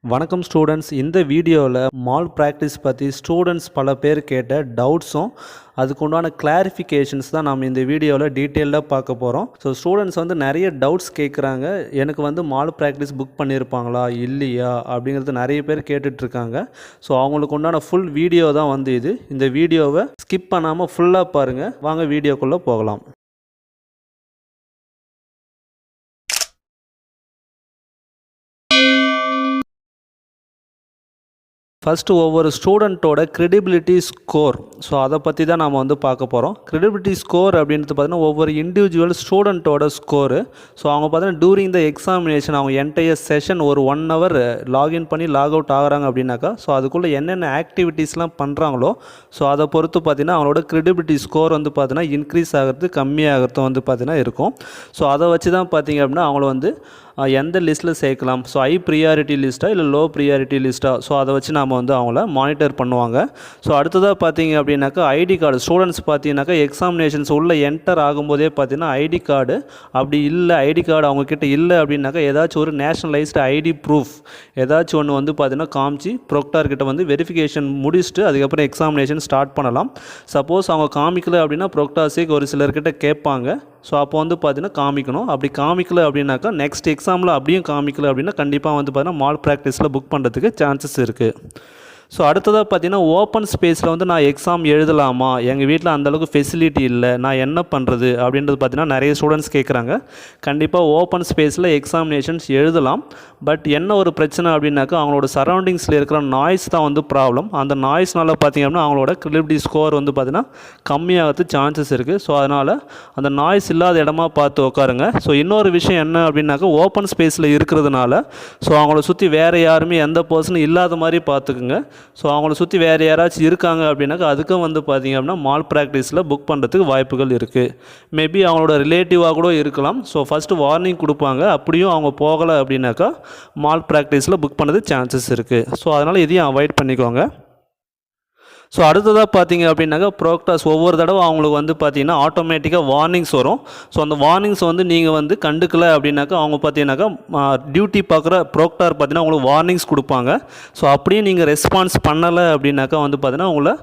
வணக்கம் ஸ்டூடெண்ட்ஸ். இந்த வீடியோவில் மால் ப்ராக்டிஸ் பற்றி ஸ்டூடெண்ட்ஸ் பல பேர் கேட்ட டவுட்ஸும் அதுக்குண்டான கிளாரிஃபிகேஷன்ஸ் தான் நம்ம இந்த வீடியோவில் டீட்டெயிலாக பார்க்க போகிறோம். ஸோ ஸ்டூடெண்ட்ஸ் நிறைய டவுட்ஸ் கேட்குறாங்க. எனக்கு மால் ப்ராக்டிஸ் புக் பண்ணியிருப்பாங்களா இல்லையா அப்படிங்கிறது நிறைய பேர் கேட்டுட்ருக்காங்க. ஸோ அவங்களுக்கு உண்டான ஃபுல் வீடியோ தான் இது. இந்த வீடியோவை ஸ்கிப் பண்ணாமல் ஃபுல்லாக பாருங்கள். வாங்க வீடியோக்குள்ளே போகலாம். ஃபஸ்ட்டு ஒவ்வொரு ஸ்டூடெண்ட்டோட க்ரெடிபிலிட்டி ஸ்கோர், ஸோ அதை பற்றி தான் நாம் பார்க்க போகிறோம். க்ரெடிபிலிட்டி ஸ்கோர் அப்படின்றது பார்த்திங்கன்னா ஒவ்வொரு இண்டிவிஜுவல் ஸ்டூடெண்ட்டோட ஸ்கோரு. ஸோ அவங்க பார்த்தீங்கன்னா டூரிங் த எக்ஸாமினேஷன் அவங்க என்டையர் செஷன் ஒரு 1 hour லாகின் பண்ணி லாக் அவுட் ஆகிறாங்க அப்படின்னாக்கா, ஸோ அதுக்குள்ளே என்னென்ன ஆக்டிவிட்டீஸ்லாம் பண்ணுறாங்களோ ஸோ அதை பொறுத்து பார்த்திங்கன்னா அவங்களோட க்ரெடிபிலிட்டி ஸ்கோர் பார்த்திங்கன்னா இன்க்ரீஸ் ஆகிறது கம்மியாகிறது பார்த்திங்கன்னா இருக்கும். ஸோ அதை வச்சு தான் பார்த்திங்க அப்படின்னா அவங்கள எந்த லிஸ்ட்டில் சேர்க்கலாம், ஸோ ஹை ப்ரியாரிட்டி லிஸ்ட்டாக இல்லை லோ ப்ரியாரிட்டி லிஸ்ட்டாக, ஸோ அதை வச்சு நாம் அவங்கள மானிட்டர் பண்ணுவாங்க. ஸோ அடுத்ததாக பார்த்தீங்க அப்படின்னாக்கா ஐடி கார்டு ஸ்டூடெண்ட்ஸ் பார்த்தீங்கன்னாக்கா எக்ஸாமினேஷன்ஸ் உள்ளே என்டர் ஆகும்போதே பார்த்தீங்கன்னா ஐடி கார்டு அப்படி இல்லை, ஐடி கார்டு அவங்கக்கிட்ட இல்லை அப்படின்னாக்கா ஏதாச்சும் ஒரு நேஷ்னலைஸ்டு ஐடி ப்ரூஃப் ஏதாச்சும் ஒன்று பார்த்தீங்கன்னா காமிச்சு ப்ரொக்டார்கிட்ட வெரிஃபிகேஷன் முடிச்சுட்டு அதுக்கப்புறம் எக்ஸாமினேஷன் ஸ்டார்ட் பண்ணலாம். சப்போஸ் அவங்க காமிக்கல அப்படின்னா ப்ரொக்டார்ஸே ஒரு சிலர்கிட்ட கேட்பாங்க. ஸோ அப்போ பார்த்தீங்கன்னா காமிக்கணும். அப்படி காமிக்கல அப்படின்னாக்கா நெக்ஸ்ட் எக்ஸாமில் அப்படியும் காமிக்கல அப்படின்னா கண்டிப்பாக பார்த்தீங்கன்னா மால் ப்ராக்டிஸில் புக் பண்ணுறதுக்கு சான்சஸ் இருக்குது. ஸோ அடுத்ததாக பார்த்தீங்கன்னா ஓப்பன் ஸ்பேஸில் நான் எக்ஸாம் எழுதலாமா, எங்கள் வீட்டில் அந்தளவுக்கு ஃபெசிலிட்டி இல்லை, நான் என்ன பண்ணுறது அப்படின்றது பார்த்தீங்கன்னா நிறைய ஸ்டூடெண்ட்ஸ் கேட்குறாங்க. கண்டிப்பாக ஓப்பன் ஸ்பேஸில் எக்ஸாமினேஷன்ஸ் எழுதலாம். பட் என்ன ஒரு பிரச்சனை அப்படின்னாக்கா அவங்களோட சரௌண்டிங்ஸில் இருக்கிற நாய்ஸ் தான் ப்ராப்ளம். அந்த நாய்ஸ்னால் பார்த்திங்க அப்படின்னா அவங்களோட க்ரெடிபிலிட்டி ஸ்கோர் பார்த்திங்கன்னா கம்மியாகிறது சான்சஸ் இருக்குது. ஸோ அதனால் அந்த நாய்ஸ் இல்லாத இடமா பார்த்து உட்காருங்க. ஸோ இன்னொரு விஷயம் என்ன அப்படின்னாக்கா ஓப்பன் ஸ்பேஸில் இருக்கிறதுனால ஸோ அவங்கள சுற்றி வேறு யாருமே எந்த பர்சனும் இல்லாத மாதிரி பார்த்துக்குங்க. ஸோ அவங்கள சுற்றி வேறு யாராச்சும் இருக்காங்க அப்படின்னாக்கா அதுக்கும் பார்த்திங்க அப்படின்னா மால் ப்ராக்டிஸில் புக் பண்ணுறதுக்கு வாய்ப்புகள் இருக்குது. மேபி அவங்களோட ரிலேட்டிவாக கூட இருக்கலாம். ஸோ ஃபஸ்ட்டு வார்னிங் கொடுப்பாங்க. அப்படியும் அவங்க போகலை அப்படின்னாக்கா மால் ப்ராக்டிஸில் புக் பண்ணது சான்சஸ் இருக்குது. ஸோ அதனால் இதையும் அவாய்ட் பண்ணிக்கோங்க. ஸோ அடுத்ததாக பார்த்தீங்க அப்படின்னாக்கா ப்ரோக்டாஸ் ஒவ்வொரு தடவை அவங்களுக்கு பார்த்தீங்கன்னா ஆட்டோமேட்டிக்காக வார்னிங்ஸ் வரும். ஸோ அந்த வார்னிங்ஸ் நீங்கள் கண்டுக்கலை அப்படின்னாக்கா அவங்க பார்த்தீங்கன்னாக்கா டியூட்டி பார்க்குற ப்ரோக்டார் பார்த்தீங்கன்னா உங்களுக்கு வார்னிங்ஸ் கொடுப்பாங்க. ஸோ அப்படியே நீங்கள் ரெஸ்பான்ஸ் பண்ணலை அப்படின்னாக்கா பார்த்தீங்கன்னா உங்களை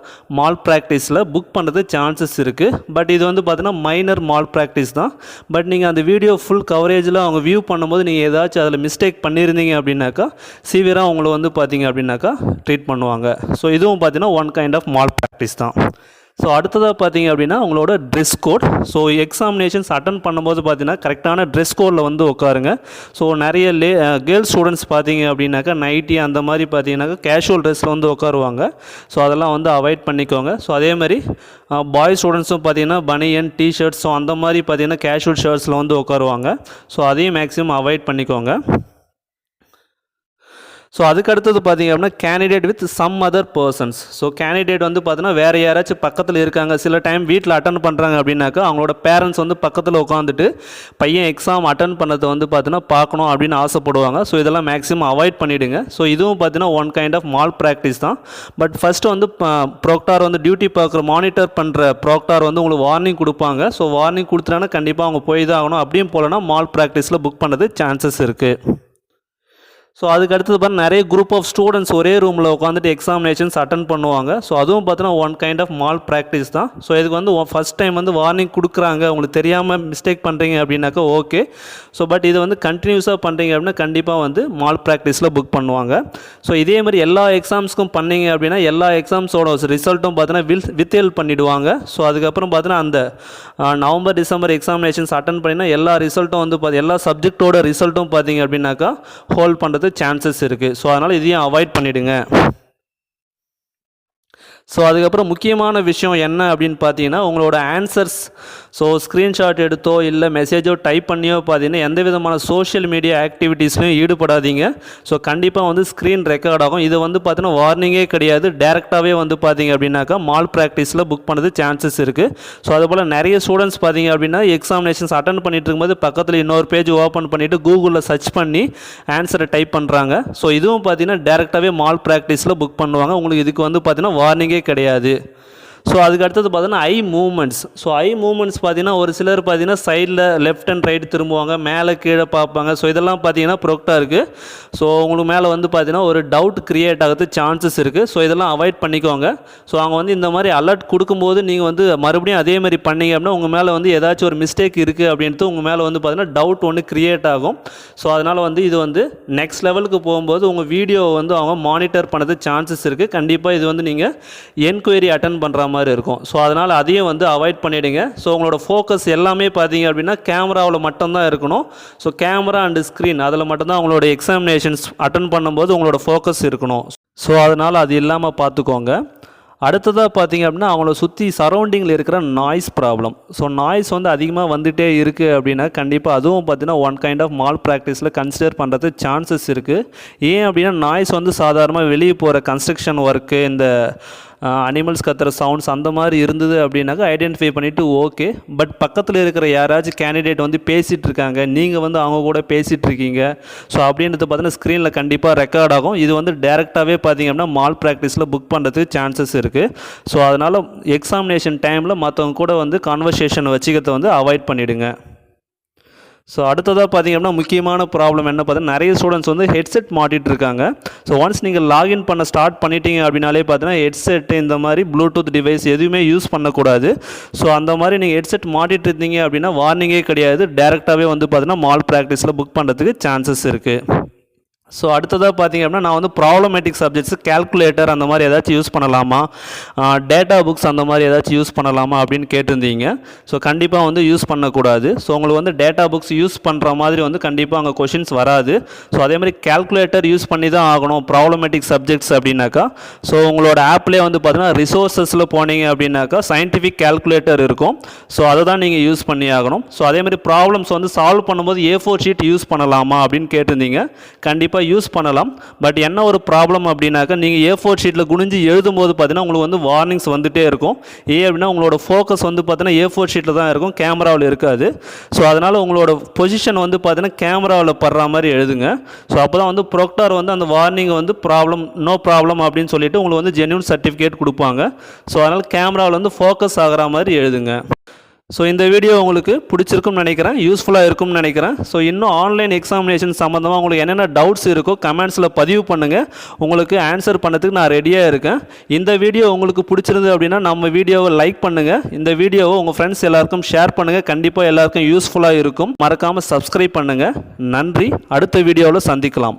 மால் ப்ராக்டிஸில் புக் பண்ணுறது சான்சஸ் இருக்குது. பட் இது பார்த்தீங்கன்னா மைனர் மால் ப்ராக்டிஸ் தான். பட் நீங்கள் அந்த வீடியோ ஃபுல் கவரேஜில் அவங்க வியூ பண்ணும்போது நீங்கள் ஏதாச்சும் அதில் மிஸ்டேக் பண்ணியிருந்தீங்க அப்படின்னாக்கா சிவியராக உங்களை பார்த்தீங்க அப்படின்னாக்கா ட்ரீட் பண்ணுவாங்க. ஸோ இதுவும் பார்த்தீங்கன்னா one kind of malpractice தான். ஸோ அடுத்ததாக பார்த்தீங்க அப்படின்னா உங்களோட dress code. So examinations attend பண்ணும்போது பார்த்தீங்கன்னா கரெக்டான ட்ரெஸ் கோடில் உட்காருங்க. ஸோ நிறைய கேர்ள்ஸ் ஸ்டூடெண்ட்ஸ் பார்த்தீங்க அப்படின்னாக்கா நைட்டி அந்த மாதிரி பார்த்தீங்கன்னாக்கா கேஷுவல் ட்ரெஸ்ஸில் உட்காருவாங்க. ஸோ அதெல்லாம் அவாய்ட் பண்ணிக்கோங்க. ஸோ அதே மாதிரி பாய்ஸ் ஸ்டூடெண்ட்ஸும் பார்த்தீங்கன்னா பனியன் டிஷர்ட்ஸ் ஸோ அந்த மாதிரி பார்த்தீங்கன்னா கேஷுவல் ஷர்ட்ஸில் உட்காருவாங்க. ஸோ அதையும் மேக்ஸிமம் அவாய்ட் பண்ணிக்கோங்க. ஸோ அதுக்கு அடுத்தது பார்த்திங்க அப்படின்னா candidate with some other persons. So candidate பார்த்தீங்கன்னா வேறு யாராச்சும் பக்கத்தில் இருக்காங்க. சில டைம் வீட்டில் அட்டன் பண்ணுறாங்க அப்படின்னாக்கா அவங்களோட பேரண்ட்ஸ் பக்கத்தில் உட்காந்துட்டு பையன் எக்ஸாம் அட்டன் பண்ணதை பார்த்தீங்கன்னா பார்க்கணும் அப்படின்னு ஆசைப்படுவாங்க. ஸோ இதெல்லாம் மேக்ஸிமம் அவாய்ட் பண்ணிவிடுங்க. ஸோ இதுவும் பார்த்தீங்கன்னா one kind of malpractice தான். பட் ஃபஸ்ட்டு ப்ரோக்டார் டியூட்டி பார்க்குற மானிட்டர் பண்ணுற ப்ரோக்டார் உங்களுக்கு வார்னிங் கொடுப்பாங்க. ஸோ வார்னிங் கொடுத்துட்டாங்கன்னா கண்டிப்பாக அவங்க போய் தான் ஆகணும். அப்படியும் போலனா மால் ப்ராக்டிஸில் புக் பண்ணுறது சான்சஸ் இருக்குது. ஸோ அதுக்கு அடுத்தது நிறைய குரூப் ஆஃப் ஸ்டூடெண்ட்ஸ் ஒரே ரூமில் உட்காந்துட்டு எக்ஸாமினேஷன்ஸ் அட்டன் பண்ணுவாங்க. ஸோ அதுவும் பார்த்தீங்கன்னா one kind of malpractice தான். ஸோ இதுக்கு ஃபஸ்ட் டைம் வார்னிங் கொடுக்குறாங்க, உங்களுக்கு தெரியாமல் மிஸ்டேக் பண்ணுறீங்க அப்படின்னாக்கா ஓகே. ஸோ பட் இது கண்டினியூஸாக பண்ணுறீங்க அப்படின்னா கண்டிப்பாக மால் ப்ராக்டிஸில் புக் பண்ணுவாங்க. ஸோ இதே மாதிரி எல்லா எக்ஸாம்ஸ்க்கும் பண்ணீங்க அப்படின்னா எல்லா எக்ஸாம்ஸோட ரிசல்ட்டும் பார்த்தீங்கன்னா வித்ஹெல்ட் பண்ணிவிடுவாங்க. ஸோ அதுக்கப்புறம் பார்த்தீங்கன்னா அந்த நவம்பர் டிசம்பர் எக்ஸாமினேஷன்ஸ் அட்டன் பண்ணினா எல்லா ரிசல்ட்டும் எல்லா சப்ஜெக்டோட ரிசல்ட்டும் பார்த்தீங்க அப்படின்னாக்கா ஹோல்ட் பண்ணுறது சான்சஸ் இருக்குது. ஸோ அதனால் இதையும் அவாய்ட் பண்ணிவிடுங்க. ஸோ அதுக்கப்புறம் முக்கியமான விஷயம் என்ன அப்படின்னு பார்த்தீங்கன்னா உங்களோட ஆன்சர்ஸ் ஸோ ஸ்க்ரீன்ஷாட் எடுத்தோ இல்லை மெசேஜோ டைப் பண்ணியோ பார்த்தீங்கன்னா எந்த விதமான சோஷியல் மீடியா ஆக்டிவிட்டீஸ்லையும் ஈடுபடாதீங்க. ஸோ கண்டிப்பாக ஸ்க்ரீன் ரெக்கார்ட் ஆகும். இது பார்த்தீங்கன்னா வார்னிங்கே கிடையாது, டேரெக்டாகவே பார்த்தீங்க அப்படின்னாக்கா மால் ப்ராக்டிஸில் புக் பண்ணது சான்சஸ் இருக்குது. ஸோ அதுபோல் நிறைய ஸ்டூடெண்ட்ஸ் பார்த்தீங்க அப்படின்னா எக்ஸாமினேஷன்ஸ் அட்டன் பண்ணிட்டு இருக்கும்போது பக்கத்தில் இன்னொரு பேஜ் ஓப்பன் பண்ணிவிட்டு கூகுளில் சர்ச் பண்ணி ஆன்சரை டைப் பண்ணுறாங்க. ஸோ இதுவும் பார்த்தீங்கன்னா டேரெக்டாகவே மால் ப்ராக்டிஸில் புக் பண்ணுவாங்க. உங்களுக்கு இதுக்கு பார்த்தீங்கன்னா வார்னிங்கே கிடையாது. ஸோ அதுக்கு அடுத்தது பார்த்தீங்கன்னா ஐ மூமெண்ட்ஸ். ஸோ ஐ மூமெண்ட்ஸ் பார்த்தீங்கன்னா ஒரு சிலர் பார்த்தீங்கன்னா சைடில் லெஃப்ட் அண்ட் ரைட் திரும்புவாங்க, மேலே கீழே பார்ப்பாங்க. ஸோ இதெல்லாம் பார்த்தீங்கன்னா ப்ரொக்டாக இருக்குது. ஸோ உங்களுக்கு மேலே வந்து பார்த்தீங்கன்னா ஒரு டவுட் க்ரியேட் ஆகிறது சான்சஸ் இருக்குது. ஸோ இதெல்லாம் அவாய்ட் பண்ணிக்கோங்க. ஸோ அவங்க வந்து இந்த மாதிரி அலர்ட் கொடுக்கும்போது நீங்கள் வந்து மறுபடியும் அதே மாதிரி பண்ணீங்க அப்படின்னா உங்கள் மேலே வந்து ஏதாச்சும் ஒரு மிஸ்டேக் இருக்குது அப்படின்ட்டு உங்கள் மேலே வந்து பார்த்தீங்கன்னா டவுட் ஒன்று க்ரியேட் ஆகும். ஸோ அதனால் வந்து இது வந்து நெக்ஸ்ட் லெவலுக்கு போகும்போது உங்கள் வீடியோவை வந்து அவங்க மானிட்டர் பண்ணது சான்சஸ் இருக்குது. கண்டிப்பாக இது வந்து நீங்கள் என்கொயரி அட்டன் பண்ணுற மாதிரி இருக்கும். ஸோ அதனால் அதையும் வந்து அவாய்ட் பண்ணிவிடுங்க. ஸோ உங்களோட ஃபோக்கஸ் எல்லாமே பார்த்தீங்க அப்படின்னா கேமராவில் மட்டும்தான் இருக்கணும். ஸோ கேமரா அண்டு ஸ்க்ரீன் அதில் மட்டும்தான் உங்களோட எக்ஸாமினேஷன்ஸ் அட்டன் பண்ணும்போது உங்களோட ஃபோக்கஸ் இருக்கணும். ஸோ அதனால் அது இல்லாமல் பார்த்துக்கோங்க. அடுத்ததாக பார்த்தீங்க அப்படின்னா அவங்கள சுற்றி சரௌண்டிங்கில் இருக்கிற நாய்ஸ் ப்ராப்ளம். ஸோ நாய்ஸ் வந்து அதிகமாக வந்துகிட்டே இருக்குது அப்படின்னா கண்டிப்பாக அதுவும் பார்த்தீங்கன்னா ஒன் கைண்ட் ஆஃப் மால் ப்ராக்டிஸில் கன்சிடர் பண்ணுறது சான்சஸ் இருக்குது. ஏன் அப்படின்னா நாய்ஸ் வந்து சாதாரணமாக வெளியே போகிற கன்ஸ்ட்ரக்ஷன் ஒர்க்கு, இந்த அனிமல்ஸ் கத்துற சவுண்ட்ஸ் அந்த மாதிரி இருந்தது அப்படின்னாக்கா ஐடென்டிஃபை பண்ணிவிட்டு ஓகே. பட் பக்கத்தில் இருக்கிற யாராச்சும் கேண்டிடேட் வந்து பேசிகிட்டு இருக்காங்க, நீங்கள் வந்து அவங்க கூட பேசிகிட்டு இருக்கீங்க. ஸோ அப்படின்றது பார்த்தீங்கன்னா ஸ்க்ரீனில் கண்டிப்பாக ரெக்கார்ட் ஆகும். இது வந்து டேரெக்டாகவே பார்த்தீங்க அப்படின்னா மால் ப்ராக்டிஸில் புக் பண்ணுறதுக்கு சான்சஸ் இருக்குது. ஸோ அதனால் எக்ஸாமினேஷன் டைமில் மற்றவங்க கூட வந்து கான்வர்சேஷன் வச்சுக்கிறத வந்து அவாய்ட் பண்ணிவிடுங்க. ஸோ அடுத்ததாக பார்த்திங்க அப்படின்னா முக்கியமான ப்ராப்ளம் என்ன பார்த்தீங்கன்னா நிறைய ஸ்டூடெண்ட்ஸ் வந்து ஹெட்செட் மாட்டிகிட்டு இருக்காங்க. ஸோ ஒன்ஸ் நீங்கள் லாகின் பண்ண ஸ்டார்ட் பண்ணிட்டீங்க அப்படின்னாலே பார்த்தீங்கன்னா ஹெட்செட்டு இந்த மாதிரி ப்ளூடூத் டிவைஸ் எதுவுமே யூஸ் பண்ணக்கூடாது. ஸோ அந்த மாதிரி நீங்கள் ஹெட்செட் மாட்டிகிட்டு இருந்தீங்க அப்படின்னா வார்னிங்கே கிடையாது, டேரெக்டாகவே வந்து பார்த்தீங்கன்னா மால் ப்ராக்டிஸில் புக் பண்ணுறதுக்கு சான்சஸ் இருக்குது. ஸோ அடுத்ததாக பார்த்திங்க அப்படின்னா நான் வந்து ப்ராப்ளமேட்டிக் சப்ஜெக்ட்ஸ் கேல்குலேட்டர் அந்த மாதிரி ஏதாச்சும் யூஸ் பண்ணலாமா, டேட்டா புக்ஸ் அந்த மாதிரி ஏதாச்சும் யூஸ் பண்ணலாமா அப்படின்னு கேட்டிருந்தீங்க. ஸோ கண்டிப்பாக வந்து யூஸ் பண்ணக்கூடாது. ஸோ உங்களுக்கு வந்து டேட்டா புக்ஸ் யூஸ் பண்ணுற மாதிரி வந்து கண்டிப்பாக அங்கே கொஷின்ஸ் வராது. ஸோ அதே மாதிரி கேல்குலேட்டர் யூஸ் பண்ணி தான் ஆகணும் ப்ராப்ளமேட்டிக் சப்ஜெக்ட்ஸ் அப்படின்னாக்கா. ஸோ உங்களோட ஆப்லேயே வந்து பார்த்தீங்கன்னா ரிசோர்ஸஸில் போனீங்க அப்படின்னாக்கா சயின்டிஃபிக் கேல்குலேட்டர் இருக்கும். ஸோ அதை தான் நீங்கள் யூஸ் பண்ணி ஆகணும். ஸோ அதே மாதிரி ப்ராப்ளம்ஸ் வந்து சால்வ் பண்ணும்போது A4 ஷீட் யூஸ் பண்ணலாமா அப்படின்னு கேட்டிருந்தீங்க. கண்டிப்பாக யூஸ் பண்ணலாம். பட் என்ன ஒரு ப்ராப்ளம் அப்படின்னாக்கா நீங்கள் A4 ஷீட்டில் குனிஞ்சு எழுதும்போது பார்த்தீங்கன்னா உங்களுக்கு வந்து வார்னிங்ஸ் வந்துகிட்டே இருக்கும். அப்படின்னா உங்களோட ஃபோக்கஸ் வந்து பார்த்தீங்கன்னா A4 ஷீட்டில் தான் இருக்கும், கேமராவில் இருக்காது. ஸோ அதனால் உங்களோட பொசிஷன் வந்து பார்த்தீங்கன்னா கேமராவில் படுற மாதிரி எழுதுங்க. ஸோ அப்போ தான் வந்து ப்ரொக்டார் வந்து அந்த வார்னிங்கை வந்து நோ ப்ராப்ளம் அப்படின்னு சொல்லிட்டு உங்களுக்கு வந்து ஜென்யூன் சர்டிஃபிகேட் கொடுப்பாங்க. ஸோ அதனால் கேமராவில் வந்து ஃபோக்கஸ் ஆகிற மாதிரி எழுதுங்க. ஸோ இந்த வீடியோ உங்களுக்கு பிடிச்சிருக்கும்னு நினைக்கிறேன், யூஸ்ஃபுல்லாக இருக்கும்னு நினைக்கிறேன். ஸோ இன்னும் ஆன்லைன் எக்ஸாமினேஷன் சம்மந்தமாக உங்களுக்கு என்னென்ன டவுட்ஸ் இருக்கோ கமெண்ட்ஸில் பதிவு பண்ணுங்கள். உங்களுக்கு ஆன்சர் பண்ணதுக்கு நான் ரெடியாக இருக்கேன். இந்த வீடியோ உங்களுக்கு பிடிச்சிருந்து அப்படின்னா நம்ம வீடியோவை லைக் பண்ணுங்கள். இந்த வீடியோவை உங்கள் ஃப்ரெண்ட்ஸ் எல்லாருக்கும் ஷேர் பண்ணுங்கள். கண்டிப்பாக எல்லாருக்கும் யூஸ்ஃபுல்லாக இருக்கும். மறக்காமல் சப்ஸ்கிரைப் பண்ணுங்கள். நன்றி. அடுத்த வீடியோவில் சந்திக்கலாம்.